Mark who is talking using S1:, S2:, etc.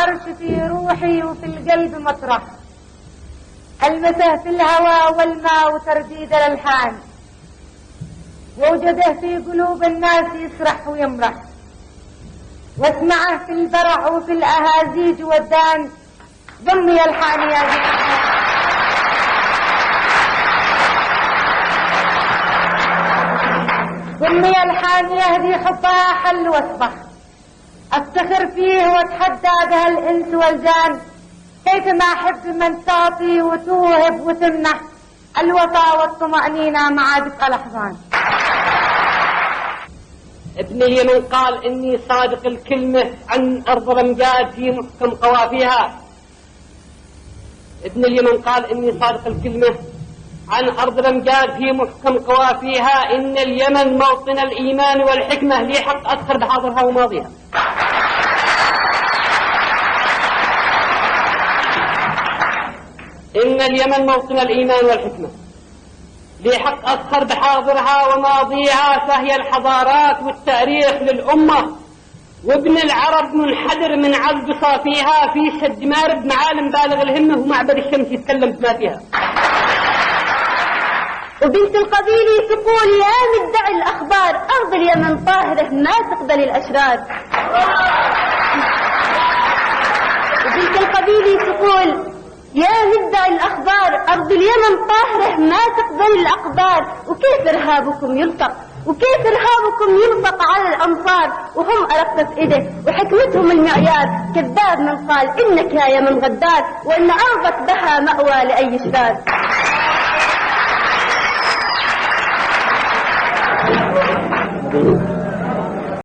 S1: العرش في روحي وفي القلب مطرح، ألمسه في الهوى والماء وترديد الألحان، ووجده في قلوب الناس يسرح ويمرح، واسمعه في البرع وفي الأهازيج والدان. ضمي الحان يا ضمي الحان يهدي حبها حل واصبح، افتخر فيه واتحدى بها الانس والجان، كيفما احب من تعطي وتوهب وتمنح، الوفاء والطمأنينة مع دفء الأحزان.
S2: ابن اليمن قال إني صادق الكلمة عن أرض الأمجاد في محكم قوافيها. ابن اليمن قال إني صادق الكلمة عن أرض الأمجاد في محكم قوافيها، إن اليمن موطن الإيمان والحكمة، لي حق أذكر بحاضرها وماضيها. إن اليمن موطن الإيمان والحكمة، لي حق أذكر بحاضرها وماضيها، فهي الحضارات والتاريخ للأمة، وابن العرب منحدر من عذب صافيها، في سد مارب معالم بالغ الهمة ومعبد الشمس يتكلم بما فيها.
S3: وبنت القبيل تقول يا مدعي الأخبار، أرض اليمن طاهرة ما تقبل الأشرار. وبنت القبيل تقول يا مدعي الأخبار، أرض اليمن طاهرة ما تقبل الأقدار. وكيف إرهابكم يلفق، وكيف إرهابكم يلفق على الأمصار، وهم أرقة إيده وحكمتهم المعيار. كذاب من قال إنك يا يمن غدار، وإن أرضك بها مأوى لأي شرار.